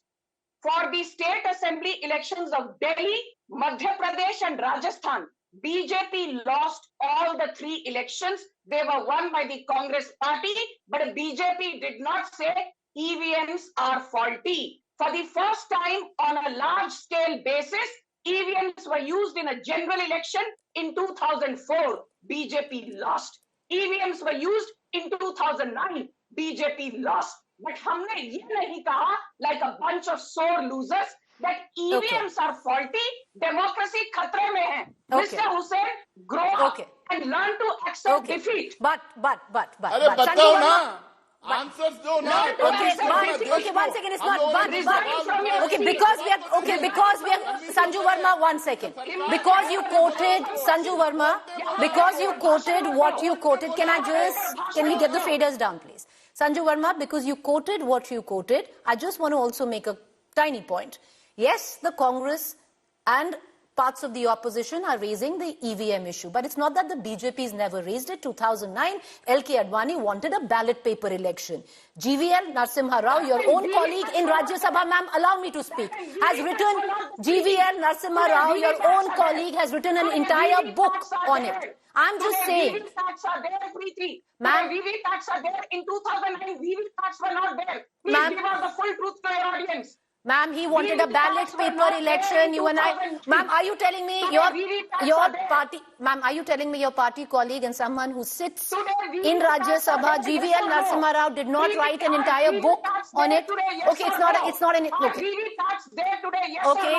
[SPEAKER 13] for the state assembly elections of Delhi, Madhya Pradesh and Rajasthan. BJP lost all the 3 elections. They were won by the Congress party, but BJP did not say EVMs are faulty. For the first time on a large scale basis, EVMs were used in a general election in 2004. BJP lost. EVMs were used in 2009. BJP lost. But हमने ये नहीं कहा, like a bunch of sore losers, that EVMs are faulty, democracy खतरे में है. Mr. Hussain, grow up and learn to accept defeat.
[SPEAKER 1] But.
[SPEAKER 10] अरे बताओ ना. Answers do not.
[SPEAKER 1] Okay, 1 second. It's not but. Okay, because we are Sanju Verma. 1 second. Because you quoted Sanju Verma. Because you quoted what you quoted. Can we get the faders down, please? Sanju Verma, because you quoted what you quoted, I just want to also make a tiny point. Yes, the Congress and parts of the opposition are raising the EVM issue. But it's not that the BJP's never raised it. 2009, L.K. Advani wanted a ballot paper election. GVL Narasimha Rao, your own colleague in Rajya Sabha, ma'am, allow me to speak, has written, GVL Narasimha Rao, your own colleague, has written an entire book on it. I'm just saying.
[SPEAKER 13] VVPATs are there, Preeti.
[SPEAKER 1] Ma'am.
[SPEAKER 13] VVPATs are there. In 2009, VVPATs were not there. Please
[SPEAKER 1] Ma'am.
[SPEAKER 13] give us the full truth to your audience.
[SPEAKER 1] Ma'am, he wanted a ballot paper election. You and I, ma'am, are you telling me your party, ma'am, are you telling me your party colleague and someone who sits in Rajya Sabha, GVL Narasimha Rao, did not write an entire book on it? Okay, it's not an. Okay, okay,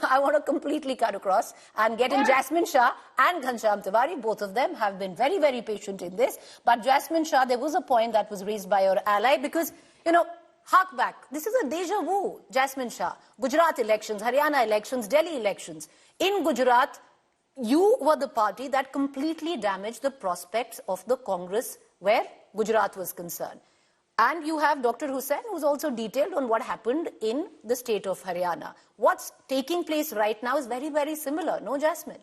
[SPEAKER 1] I want to completely cut across and get in Jasmine Shah and Ghanshyam Tiwari. Both of them have been very, very patient in this. But Jasmine Shah, there was a point that was raised by your ally because, you know, hark back. This is a deja vu, Jasmine Shah. Gujarat elections, Haryana elections, Delhi elections. In Gujarat, you were the party that completely damaged the prospects of the Congress where Gujarat was concerned. And you have Dr. Hussain, who's also detailed on what happened in the state of Haryana. What's taking place right now is very, very similar. No, Jasmine?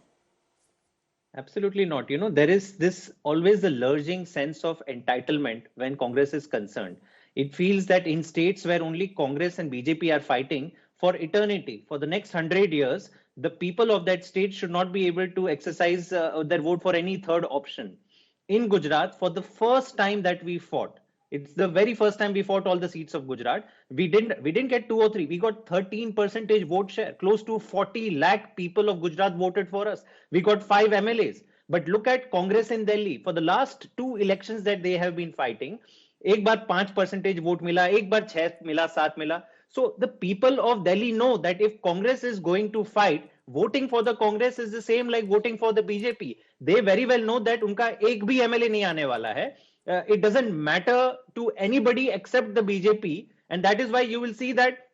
[SPEAKER 11] Absolutely not. You know, there is this always a lurking sense of entitlement when Congress is concerned. It feels that in states where only Congress and BJP are fighting for eternity, for the next 100 years, the people of that state should not be able to exercise their vote for any third option. In Gujarat, for the first time that we fought, it's the very first time we fought all the seats of Gujarat. We didn't get 2 or 3. We got 13% vote share. Close to 40 lakh people of Gujarat voted for us. We got 5 MLAs. But look at Congress in Delhi. For the last 2 elections that they have been fighting, एक बार 5% vote मिला, एक बार 6 मिला, 7 मिला. So the people of Delhi know that if Congress is going to fight, voting for the Congress is the same like voting for the BJP. They very well know that उनका एक भी MLA नहीं आने वाला है. It doesn't matter to anybody except the BJP, and that is why you will see that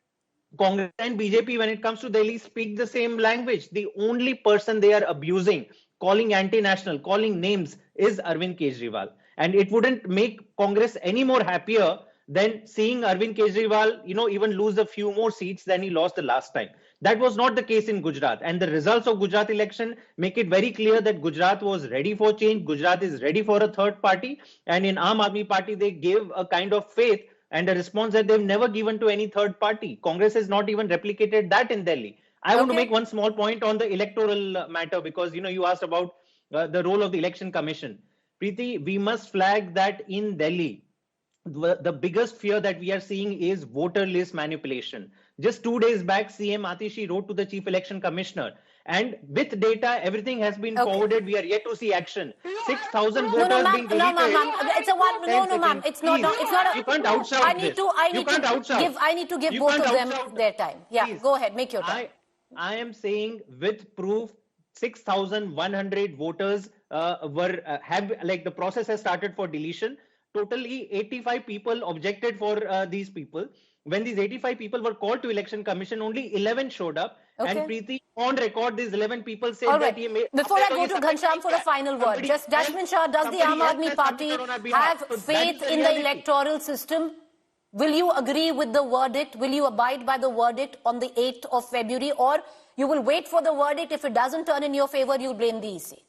[SPEAKER 11] Congress and BJP, when it comes to Delhi, speak the same language. The only person they are abusing, calling anti-national, calling names, is Arvind Kejriwal. And it wouldn't make Congress any more happier than seeing Arvind Kejriwal, you know, even lose a few more seats than he lost the last time. That was not the case in Gujarat. And the results of Gujarat election make it very clear that Gujarat was ready for change. Gujarat is ready for a third party. And in Aam Aadmi Party, they gave a kind of faith and a response that they've never given to any third party. Congress has not even replicated that in Delhi. I want to make one small point on the electoral matter because, you know, you asked about the role of the Election Commission. Preeti, we must flag that in Delhi, the biggest fear that we are seeing is voter list manipulation. Just 2 days back, CM Atishi wrote to the Chief Election Commissioner, and with data, everything has been forwarded. We are yet to see action. 6,000 voters being deleted.
[SPEAKER 1] No, ma'am. It's a one. No, ma'am. It's not. It's not.
[SPEAKER 11] You can't outshout
[SPEAKER 1] I need to give both of them their time. Yeah, please. Go ahead. Make your time.
[SPEAKER 11] I am saying with proof, 6,100 voters the process has started for deletion. Totally 85 people objected for these people. When these 85 people were called to Election Commission, only 11 showed up. Okay. And Preeti, on record, these 11 people said that he made...
[SPEAKER 1] Before I go to Ghanshyam for a final word, just Jasmine Shah, does the Aam Aadmi Party have faith in the electoral system? Will you agree with the verdict? Will you abide by the verdict on the 8th of February? Or you will wait for the verdict? If it doesn't turn in your favor, you'll blame the EC?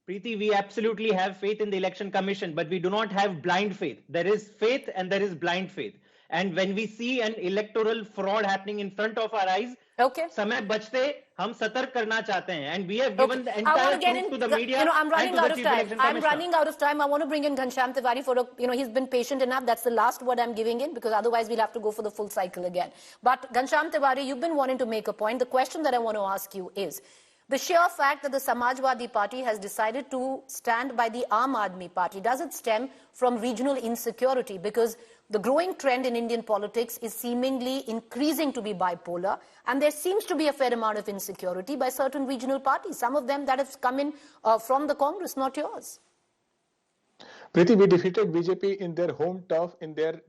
[SPEAKER 11] Preeti, we absolutely have faith in the Election Commission, but we do not have blind faith. There is faith and there is blind faith. And when we see an electoral fraud happening in front of our eyes, समय बचते हम सतर्क करना चाहते हैं, and we have given the entire truth to the media.
[SPEAKER 1] You know, I'm running out of time. I'm running out of time. I want to bring in Ghanshyam Tiwari for he's been patient enough. That's the last word I'm giving in because otherwise we'll have to go for the full cycle again. But Ghanshyam Tiwari, you've been wanting to make a point. The question that I want to ask you is, the sheer fact that the Samajwadi Party has decided to stand by the Aam Aadmi Party, does it stem from regional insecurity? Because the growing trend in Indian politics is seemingly increasing to be bipolar, and there seems to be a fair amount of insecurity by certain regional parties, some of them that have come in from the Congress, not yours.
[SPEAKER 12] Preeti, we defeated BJP in their home turf, in their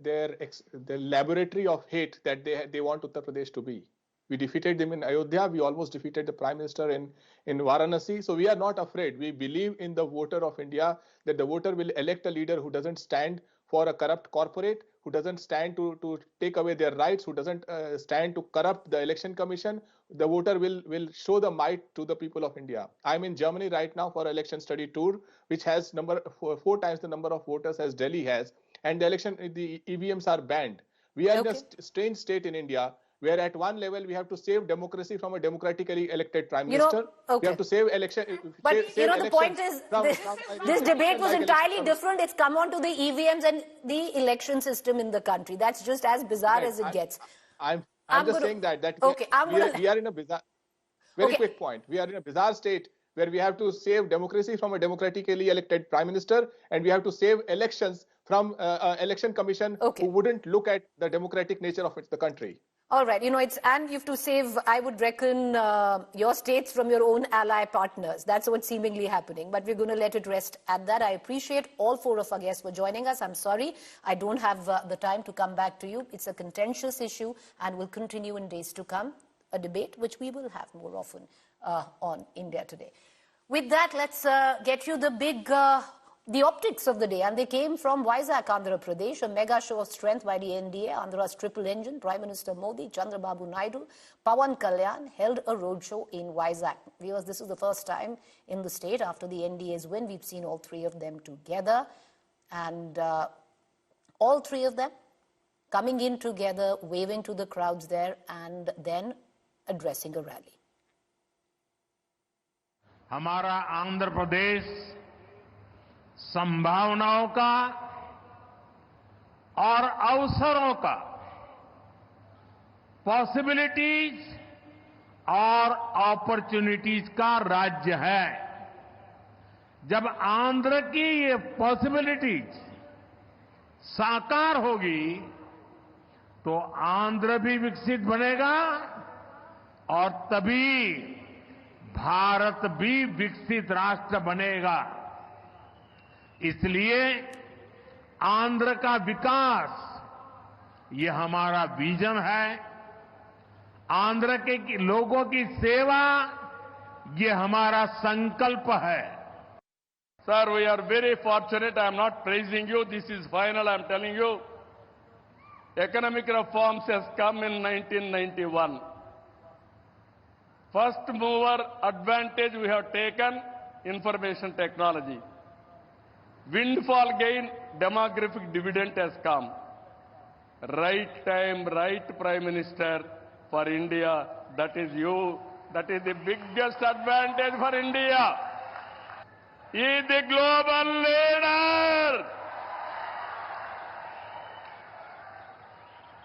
[SPEAKER 12] laboratory of hate that they want Uttar Pradesh to be. We defeated them in Ayodhya. We almost defeated the Prime Minister in Varanasi. So we are not afraid. We believe in the voter of India, that the voter will elect a leader who doesn't stand for a corrupt corporate, who doesn't stand to take away their rights, who doesn't stand to corrupt the Election Commission. The voter will show the might to the people of India. I'm in Germany right now for an election study tour, which has four times the number of voters as Delhi has. And the EVMs are banned. We are in a strange state in India, where at one level we have to save democracy from a democratically elected prime minister. We have to save election.
[SPEAKER 1] But the point is, this debate was entirely different. It's come on to the EVMs and the election system in the country. That's just as bizarre as it gets.
[SPEAKER 12] I'm just saying that we are in a bizarre. Very quick point. We are in a bizarre state where we have to save democracy from a democratically elected prime minister, and we have to save elections from election commission who wouldn't look at the democratic nature of the country.
[SPEAKER 1] All right, and you have to save, I would reckon, your states from your own ally partners. That's what's seemingly happening. But we're going to let it rest at that. I appreciate all four of our guests for joining us. I'm sorry, I don't have the time to come back to you. It's a contentious issue and will continue in days to come. A debate which we will have more often on India Today. With that, let's get you the optics of the day, and they came from Vizag, Andhra Pradesh, a mega show of strength by the NDA. Andhra's triple engine, Prime Minister Modi, Chandrababu Naidu, Pawan Kalyan held a roadshow in Vizag. Viewers, this is the first time in the state after the NDA's win. We've seen all three of them together, and all three of them coming in together, waving to the crowds there, and then addressing a rally.
[SPEAKER 14] हमारा आंध्र प्रदेश संभावनाओं का और अवसरों का, possibilities और opportunities का राज्य है। जब आंध्र की ये पॉसिबिलिटीज साकार होगी तो आंध्र भी विकसित बनेगा और तभी भारत भी विकसित राष्ट्र बनेगा। इसलिए आंध्र का विकास ये हमारा विजन है। आंध्र के लोगों की सेवा ये हमारा संकल्प है।
[SPEAKER 15] Sir, we are very fortunate. I am not praising you. This is final. I am telling you. Economic reforms has come in 1991. First mover advantage we have taken, information technology. Windfall gain, demographic dividend has come. Right time, right Prime Minister for India. That is you. That is the biggest advantage for India. He is the global leader.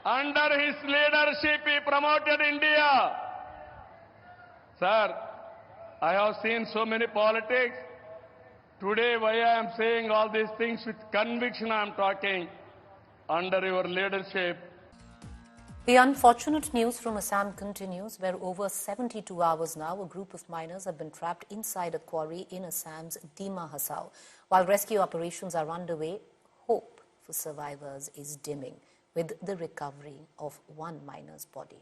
[SPEAKER 15] Under his leadership, he promoted India. Sir, I have seen so many politics. Today, why I am saying all these things with conviction, I am talking under your leadership.
[SPEAKER 1] The unfortunate news from Assam continues, where over 72 hours now, a group of miners have been trapped inside a quarry in Assam's Dima Hasao. While rescue operations are underway, hope for survivors is dimming with the recovery of one miner's body.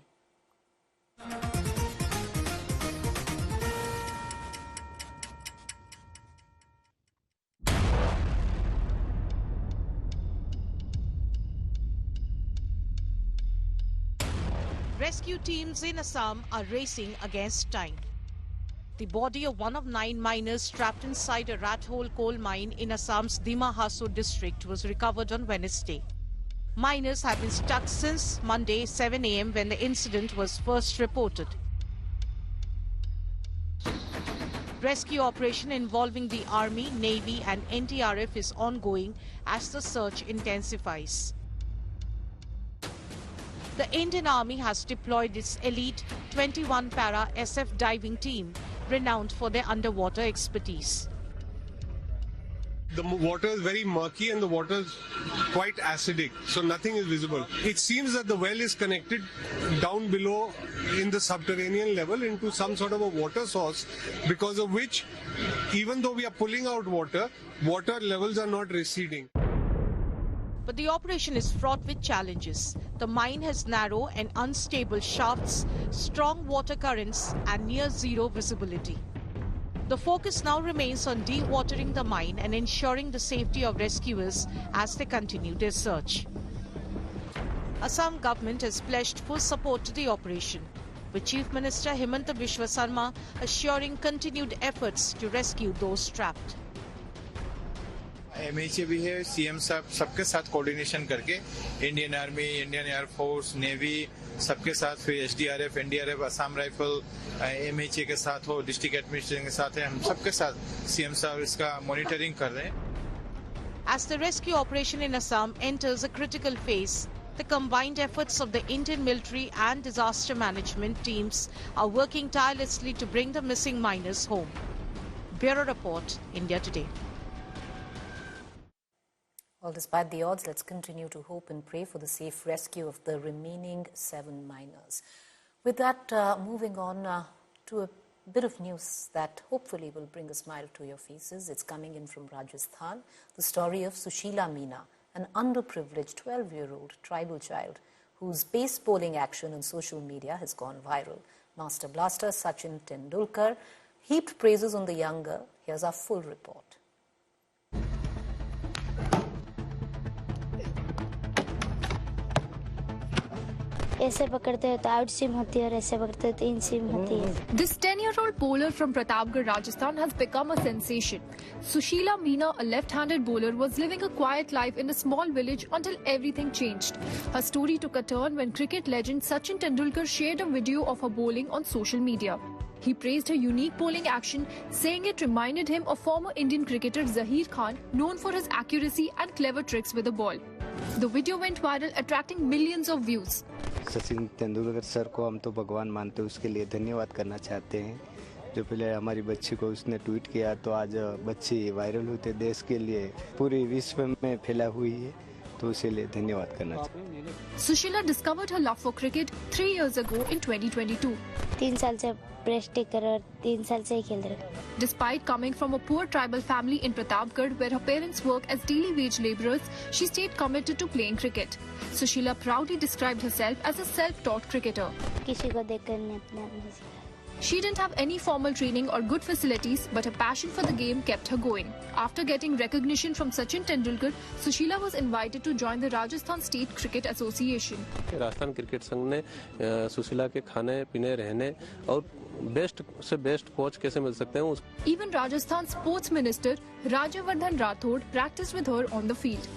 [SPEAKER 16] Rescue teams in Assam are racing against time. The body of one of 9 miners trapped inside a rat hole coal mine in Assam's Dima Hasao district was recovered on Wednesday. Miners have been stuck since Monday 7 a.m. when the incident was first reported. Rescue operation involving the Army, Navy and NDRF is ongoing as the search intensifies. The Indian Army has deployed its elite 21 para SF diving team, renowned for their underwater expertise.
[SPEAKER 17] The water is very murky and the water is quite acidic, so nothing is visible. It seems that the well is connected down below in the subterranean level into some sort of a water source, because of which, even though we are pulling out water, water levels are not receding.
[SPEAKER 16] But the operation is fraught with challenges. The mine has narrow and unstable shafts, strong water currents and near zero visibility. The focus now remains on dewatering the mine and ensuring the safety of rescuers as they continue their search. Assam government has pledged full support to the operation, with Chief Minister Himanta Biswa Sarma assuring continued efforts to rescue those trapped.
[SPEAKER 18] MHA भी है, CM साहब सबके साथ coordination करके Indian army, Indian air force, navy सबके साथ, फिर SDRF, NDRF, Assam rifle, MHA के साथ हो, डिस्ट्रिक्ट एडमिनिस्ट्रेशन के साथ है, हम सबके साथ CM साहब इसका मॉनिटरिंग कर रहे हैं.
[SPEAKER 16] As the rescue operation in Assam enters a critical phase, the combined efforts of the Indian military and disaster management teams are working tirelessly to bring the missing miners home. Bureau Report, India Today.
[SPEAKER 1] Well, despite the odds, let's continue to hope and pray for the safe rescue of the remaining 7 miners. With that, moving on to a bit of news that hopefully will bring a smile to your faces. It's coming in from Rajasthan. The story of Sushila Meena, an underprivileged 12-year-old tribal child whose base bowling action on social media has gone viral. Master blaster Sachin Tendulkar heaped praises on the young girl. Here's our full report.
[SPEAKER 19] ऐसे पकड़ते हो तो out सीम होती है और ऐसे पकड़ते हो तो इन सीम होती है.
[SPEAKER 20] This 10-year-old bowler from Pratapgarh, Rajasthan has become a sensation. Sushila Meena, a left-handed bowler, was living a quiet life in a small village until everything changed. Her story took a turn when cricket legend Sachin Tendulkar shared a video of her bowling on social media. He praised her unique bowling action, saying it reminded him of former Indian cricketer Zaheer Khan, known for his accuracy and clever tricks with the ball. The video went viral, attracting millions of views.
[SPEAKER 21] Sachin Tendulkar sir को हम तो भगवान मानते हैं, उसके लिए धन्यवाद करना चाहते हैं. जो पहले हमारी बच्ची को उसने ट्वीट किया तो आज बच्ची वायरल होते देश के लिए पूरे विश्व में फैला हुई है, तो उसके लिए धन्यवाद करना चाहते हैं.
[SPEAKER 20] Sushila discovered her love for cricket 3 years ago in 2022.
[SPEAKER 19] 3 साल से प्रेस्टिक कर और 3 साल से ही खेल रहे.
[SPEAKER 20] Despite coming from a poor tribal family in Pratapgarh, where her parents work as daily wage labourers, she stayed committed to playing cricket. Sushila proudly described herself as a self-taught cricketer.
[SPEAKER 19] किसी को देखकर नहीं अपने आप नहीं सीखा.
[SPEAKER 20] She didn't have any formal training or good facilities, but her passion for the game kept her going. After getting recognition from Sachin Tendulkar, Sushila was invited to join the Rajasthan State Cricket Association.
[SPEAKER 22] Rajasthan cricket संघ ने सुशीला के खाने पीने रहने और best से best coach कैसे मिल सकते हैं.
[SPEAKER 20] Even Rajasthan Sports Minister Rajyavardhan Rathod practiced with her on the field.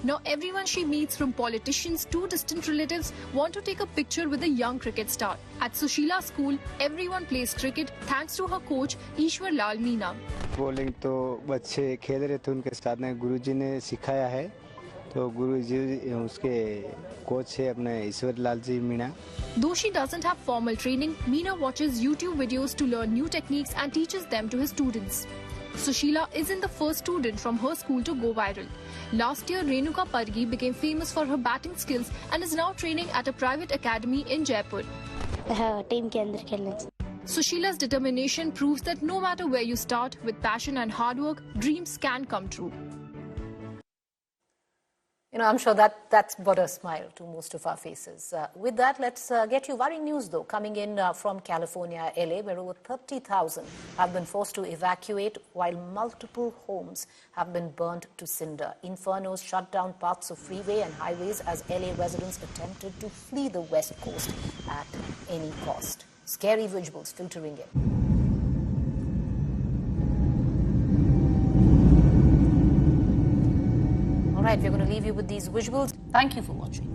[SPEAKER 20] Now everyone she meets, from politicians to distant relatives, want to take a picture with the young cricket star. At Sushila's school, everyone plays cricket thanks to her coach Ishwar Lal Meena.
[SPEAKER 21] Bowling तो बच्चे खेल रहे थे, उनके साथ में गुरुजी ने सिखाया है, तो गुरुजी उसके कोच है अपने Ishwar Lal ji Meena.
[SPEAKER 20] Though she doesn't have formal training, Meena watches YouTube videos to learn new techniques and teaches them to her students. Sushila isn't the first student from her school to go viral. Last year, Renuka Pargi became famous for her batting skills and is now training at a private academy in Jaipur.
[SPEAKER 19] Team के अंदर खेलने.
[SPEAKER 20] Sushila's determination proves that no matter where you start, with passion and hard work, dreams can come true.
[SPEAKER 1] You know, I'm sure that's brought a smile to most of our faces. With that, let's get you worrying news, though, coming in from California, LA, where over 30,000 have been forced to evacuate while multiple homes have been burnt to cinder. Infernos shut down parts of freeway and highways as LA residents attempted to flee the west coast at any cost. Scary visuals filtering in. All right, we're going to leave you with these visuals. Thank you for watching.